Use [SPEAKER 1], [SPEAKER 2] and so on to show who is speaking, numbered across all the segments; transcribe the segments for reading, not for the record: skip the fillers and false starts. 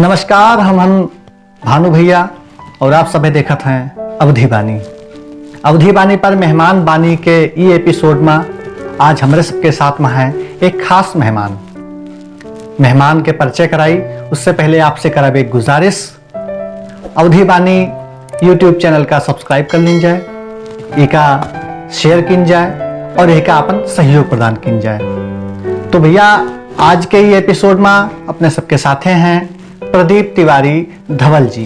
[SPEAKER 1] नमस्कार, हम भानु भैया और आप सभी देखत हैं अवधी बानी पर मेहमान बानी के ई एपिसोड में आज हमारे सबके साथ में है एक खास मेहमान के परिचय कराई। उससे पहले आपसे करावे एक गुजारिश, अवधी बानी यूट्यूब चैनल का सब्सक्राइब कर लीन जाए, इका शेयर किन जाए और इका अपन सहयोग प्रदान किन जाए। तो भैया आज के ये एपिसोड में अपने सबके साथ हैं प्रदीप तिवारी धवल जी।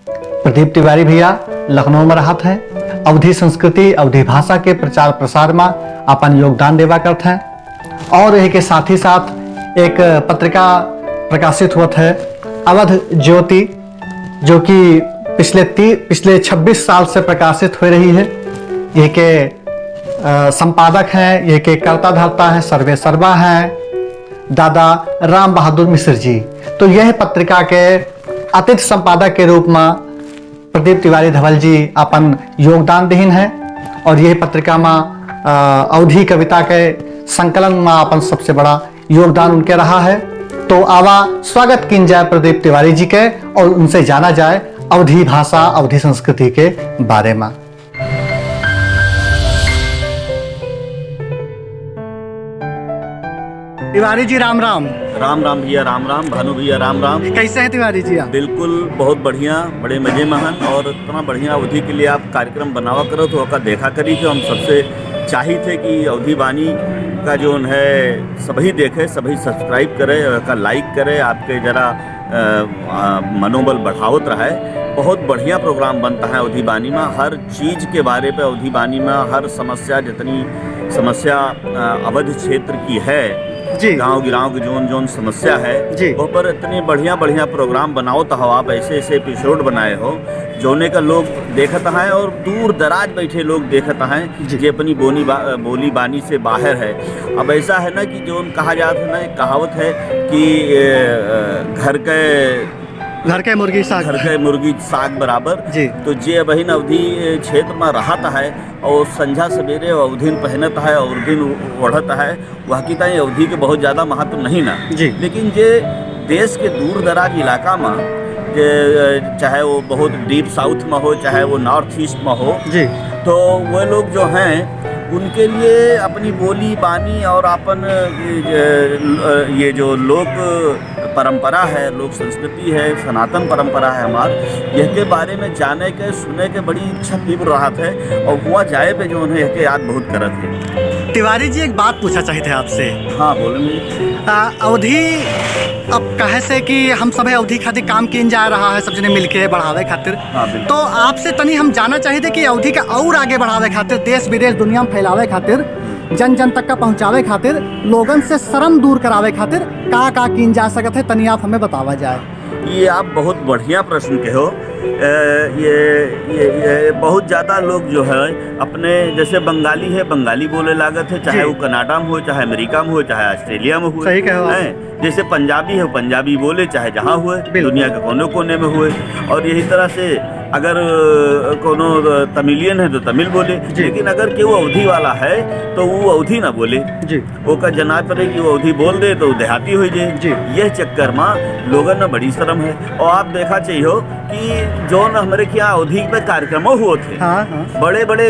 [SPEAKER 1] प्रदीप तिवारी भैया लखनऊ में रहते हैं, अवधी संस्कृति अवधी भाषा के प्रचार प्रसार में अपन योगदान देवा करते हैं और यही के साथ ही साथ एक पत्रिका प्रकाशित हुआ है अवध ज्योति, जो कि पिछले 26 साल से प्रकाशित हो रही है। यह के संपादक हैं, यह के कर्ता धर्ता हैं, सर्वे सर्वा हैं दादा राम बहादुर मिश्र जी। तो यह पत्रिका के अतिथि संपादक के रूप में प्रदीप तिवारी धवल जी अपन योगदान दीन है और यह पत्रिका में अवधी कविता के संकलन में अपन सबसे बड़ा योगदान उनके रहा है। तो आवा स्वागत किन जाए प्रदीप तिवारी जी के और उनसे जाना जाए अवधी भाषा अवधी संस्कृति के बारे में। तिवारी जी राम राम।
[SPEAKER 2] राम राम भैया, राम राम भानु भैया, राम राम।
[SPEAKER 1] कैसे हैं तिवारी जी आप?
[SPEAKER 2] बिल्कुल बहुत बढ़िया, बड़े मजे महन और इतना बढ़िया अवधि के लिए आप कार्यक्रम बनावा करो तो ओका देखा करी कि हम सबसे चाहिए थे कि अवधी बानी का जो है सभी देखे, सभी सब्सक्राइब करे, ओका लाइक करे, आपके जरा मनोबल बढ़ावत रहे। बहुत बढ़िया प्रोग्राम बनता है अवधी बानी में, हर चीज़ के बारे पे अवधी बानी में हर समस्या, जितनी समस्या अवध क्षेत्र की है, गाँव गिराव की जोन समस्या है वो पर इतने बढ़िया प्रोग्राम बनाओ तो हो। आप ऐसे एपिसोड बनाए हो जोने का लोग देखत हैं और दूर दराज बैठे लोग देखत हैं जो अपनी बोली बानी से बाहर है। अब ऐसा है ना कि जो कहा जाता है ना, एक कहावत है कि घर के मुर्गी साग बराबर। तो जे बहिन अवधि क्षेत्र में रहता है और संझा सवेरे अवधि पहनता है, अवधि ओढ़ता है, वह की तय अवधि के बहुत ज़्यादा महत्व नहीं ना। लेकिन जे देश के दूर दराज इलाका में, चाहे वो बहुत डीप साउथ में हो, चाहे वो नॉर्थ ईस्ट में हो, तो वो लोग जो हैं उनके लिए अपनी बोली बानी और अपन ये जो लोक परंपरा है, लोक संस्कृति है, सनातन परंपरा है हमार, यह के बारे में जाने के सुने के बड़ी इच्छा तीव्र रहा है और हुआ जाए पे जो उन्हें के याद बहुत करत है।
[SPEAKER 1] तिवारी जी एक बात पूछा चाहिए थे आपसे।
[SPEAKER 2] हाँ बोलेंगे।
[SPEAKER 1] अवधि अब कहे से कि हम सब अवधि खातिर काम किन जा रहा है, सब जने मिलके बढ़ावे खातिर। तो आपसे तनी हम जाना चाहिए थे कि अवधि का और आगे बढ़ावे खातिर, देश विदेश दुनिया में फैलावे खातिर, जन जन तक का पहुंचावे खातिर, लोगन से शर्म दूर करावे खातिर का किन जा सकत है, तनी आप हमें बतावा जाए।
[SPEAKER 2] ये आप बहुत बढ़िया प्रश्न कहो। ये बहुत ज़्यादा लोग जो है अपने, जैसे बंगाली है, बंगाली बोले लागत है, चाहे वो कनाडा में हो, चाहे अमेरिका में हो, चाहे ऑस्ट्रेलिया में हो।
[SPEAKER 1] सही कहो।
[SPEAKER 2] जैसे पंजाबी है, पंजाबी बोले चाहे जहाँ हुए, दुनिया के कोने कोने में हुए। और यही तरह से अगर कोनो तमिलियन है तो तमिल बोले, लेकिन अगर केवो अवधि वाला है तो वो अवधि ना बोले, वो का जना पड़े कि वो अवधि बोल दे तो देहाती हो जाए। यह चक्कर में लोगन में बड़ी शर्म है। और आप देखा चाहिए हो कि जो हमारे क्या अवधि में कार्यक्रमों हुए थे, बड़े बड़े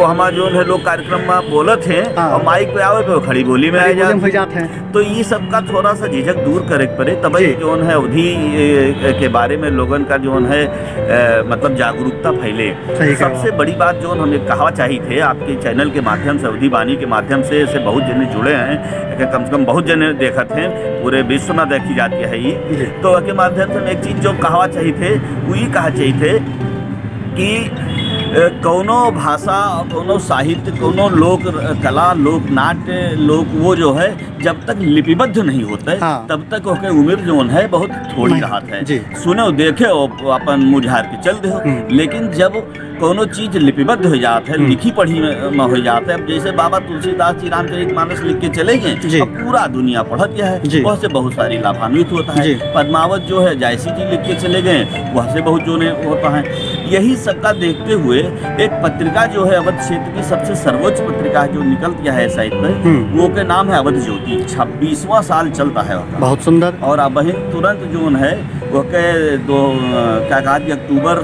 [SPEAKER 2] हमारे जो है लोग कार्यक्रम में बोलत हैं और माइक पे आवे तो खड़ी बोली में आ जाते हैं। तो ये सबका थोड़ा सा झिझक दूर करे पड़े, तभी जो है अवधि के बारे में लोगन का जो है मतलब जागरूकता फैले। सबसे बड़ी बात जो हमें कहा चाहिए थे, आपके चैनल के माध्यम से, अवधी बानी के माध्यम से बहुत जने जुड़े हैं, कम से कम बहुत जने देखते हैं, पूरे विश्व में देखी जाती है ये। तो के माध्यम से एक चीज़ जो कहा चाहिए थे, वो ये कहा चाहिए थे कि कौनो भाषा, कौनो साहित्य, कौनो लोक कला, लोक नाट्य, लोक वो जो है जब तक लिपिबद्ध नहीं होता है तब तक ओके उम्र जो है बहुत थोड़ी राहत है। सुनो देखे अपन मुझार के चल दे। लेकिन जब कोनो चीज लिपिबद्ध हो जाता है, लिखी पढ़ी में हो जाता है, अब जैसे बाबा तुलसीदास जी रामचरितमानस लिख के चले गए, अब पूरा दुनिया पढ़त गया है, वह से बहुत सारी लाभान्वित होता है। पद्मावत जो है जायसी जी लिख के चले गए, वह से बहुत जो होता है। यही सबका देखते हुए एक पत्रिका जो है अवध क्षेत्र की सबसे सर्वोच्च पत्रिका है जो निकल गया है साइट में, वो के नाम है अवध ज्योति। 26वां साल चलता है वह।
[SPEAKER 1] बहुत सुंदर।
[SPEAKER 2] और अब वही तुरंत जो है वो के क्या कहा कि अक्टूबर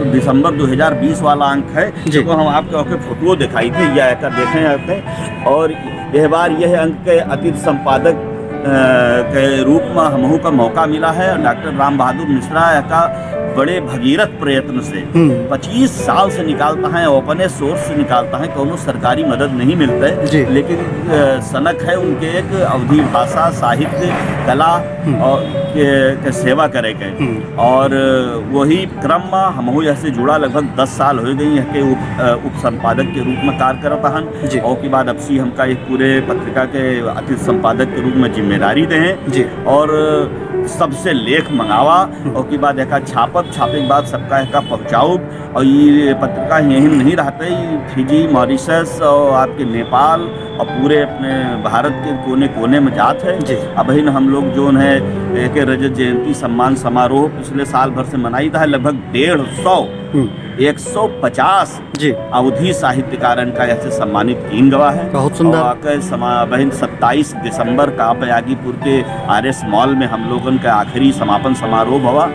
[SPEAKER 2] दिसंबर 2020 वाला अंक है, जो हम आपके फोटो दिखाई थे या देखें आते। और यह बार यह अंक के अतिथि संपादक के रूप में हमहू का मौका मिला है। डॉक्टर राम बहादुर मिश्रा का बड़े भगीरथ प्रयत्न से 25 साल से निकालता है, अपने सोर्स से निकालता है, कोनो सरकारी मदद नहीं मिलता है, लेकिन सनक है उनके एक अवधी भाषा साहित्य कला और के सेवा करे गए। और वही क्रम में हमहू ऐसे जुड़ा लगभग 10 साल हो गई है के उप संपादक के रूप में कार्य करता हन। और के बाद अब सी हमका एक पूरे पत्रिका के अतिथि संपादक के रूप में जिम्मेदारी दें और सबसे लेख मंगावा और की बाद एक छापत छापे के बाद सबका एक पहुँचाओ। और ये पत्रिका यही नहीं रहते, फिजी मॉरिशस और आपके नेपाल और पूरे अपने भारत के कोने कोने में जात है। अब ही हम लोग जो है एक रजत जयंती सम्मान समारोह पिछले साल भर से मनाई था। लगभग 150 अवधी साहित्यकार का ऐसे सम्मानित तीन गवाह है।
[SPEAKER 1] बहुत सुंदर।
[SPEAKER 2] 27 दिसंबर का बयागीपुर के RS मॉल में हम लोगों का आखिरी समापन समारोह हुआ,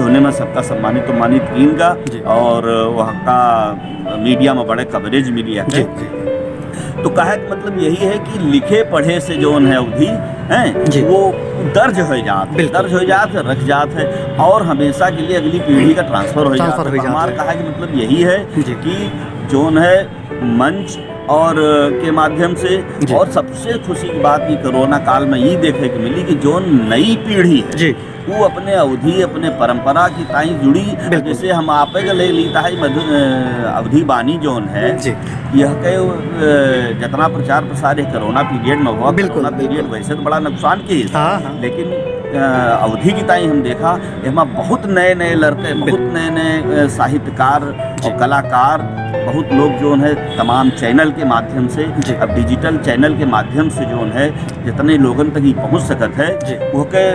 [SPEAKER 2] होने में सबका सम्मानित तीन का। और वहाँ का मीडिया में बड़े कवरेज मिली है। तो कहे मतलब यही है कि लिखे पढ़े से जो है अवधि हैं वो दर्ज हो जात रख जात है और हमेशा के लिए अगली पीढ़ी का ट्रांसफर हो जाता है। हमारा कहा कि मतलब यही है कि जोन है मंच और के माध्यम से। और सबसे खुशी की बात ये कोरोना काल में ये देखे के मिली कि जो नई पीढ़ी है वो अपने अवधि अपने परंपरा की ताई जुड़ी। जैसे हम आपे के ले लीता है अवधि बानी जोन है यह के जितना प्रचार प्रसार है कोरोना पीरियड में हुआ। कोरोना पीरियड वैसे तो बड़ा नुकसान की, लेकिन अवधि की ताई हम देखा इसमें बहुत नए नए लड़के, बहुत नए नए साहित्यकार और कलाकार, बहुत लोग जो है तमाम चैनल के माध्यम से, अब डिजिटल चैनल के माध्यम से जो है जितने लोगन तक ही पहुंच सकत है वो के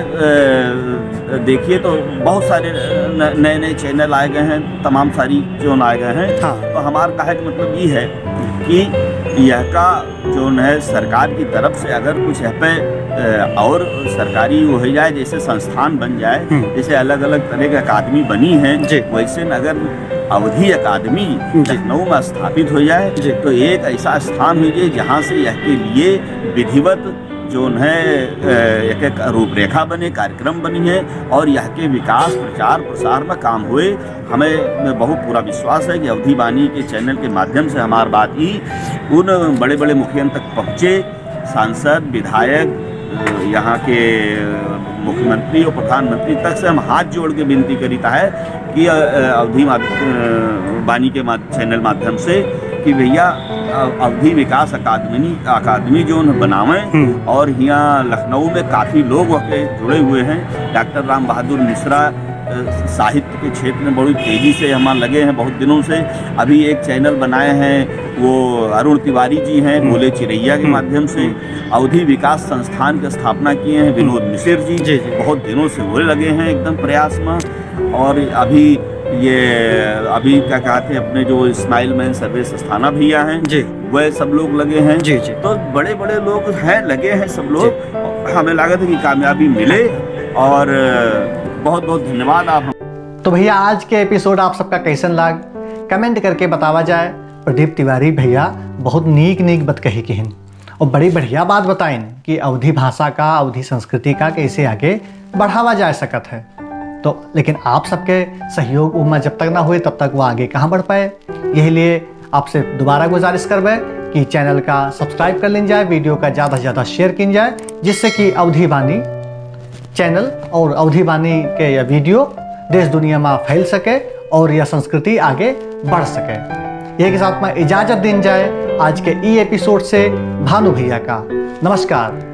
[SPEAKER 2] देखिए तो बहुत सारे नए नए चैनल आए गए हैं, तमाम सारी जो आए गए हैं। तो हमारा कहे का मतलब ये है कि यह का जो है सरकार की तरफ से अगर कुछ यहाँ पे और सरकारी हो जाए, जैसे संस्थान बन जाए, जैसे अलग अलग तरह की अकादमी बनी है, वैसे अगर अवधि अकादमी लखनऊ में स्थापित हो जाए तो एक ऐसा स्थान हो जाए जहाँ से यह के लिए विधिवत जो है एक रूपरेखा बने, कार्यक्रम बनी है और यह के विकास प्रचार प्रसार में काम हुए। हमें बहुत पूरा विश्वास है कि अवधि बानी के चैनल के माध्यम से हमारी बात ही उन बड़े बड़े मुखियन तक पहुँचे, सांसद विधायक यहाँ के मुख्यमंत्री और प्रधानमंत्री तक से हम हाथ जोड़ के विनती करीता है कि अवधि बानी के चैनल माध्यम से कि भैया अवधि विकास अकादमी जो बनावें। और यहाँ लखनऊ में काफ़ी लोग वहाँ जुड़े हुए हैं। डॉक्टर राम बहादुर मिश्रा साहित्य के क्षेत्र में बड़ी तेज़ी से हमारे लगे हैं बहुत दिनों से। अभी एक चैनल बनाए हैं वो अरुण तिवारी जी हैं बोले चिरैया के माध्यम से। अवधि विकास संस्थान की स्थापना किए हैं विनोद मिश्र जी, बहुत दिनों से वो लगे हैं एकदम प्रयास में। और अभी क्या कहते हैं अपने जो इस्माइल मैन सर्विस स्थाना भैया हैं वह सब लोग लगे हैं। तो बड़े बड़े लोग हैं लगे हैं सब लोग। हमें लागत है कि कामयाबी मिले और बहुत बहुत धन्यवाद आप।
[SPEAKER 1] तो भैया आज के एपिसोड आप सबका कैसन लाग कमेंट करके बतावा जाए। प्रदीप तिवारी भैया बहुत नीक बात कही कि और बड़ी बढ़िया बात बताइन कि अवधि भाषा का, अवधि संस्कृति का कैसे आगे बढ़ावा जा सकत है। तो लेकिन आप सबके सहयोग उम्मा जब तक ना हुए तब तक वो आगे कहाँ बढ़ पाए। यही लिए आपसे दोबारा गुजारिश करबे कि चैनल का सब्सक्राइब कर लें जाए, वीडियो का ज़्यादा से ज़्यादा शेयर की जाए, जिससे कि अवधि बानी चैनल और अवधि बानी के यह वीडियो देश दुनिया में फैल सके और यह संस्कृति आगे बढ़ सके। यह के साथ में इजाज़त दी जाए आज के ई एपिसोड से भानु भैया का। नमस्कार।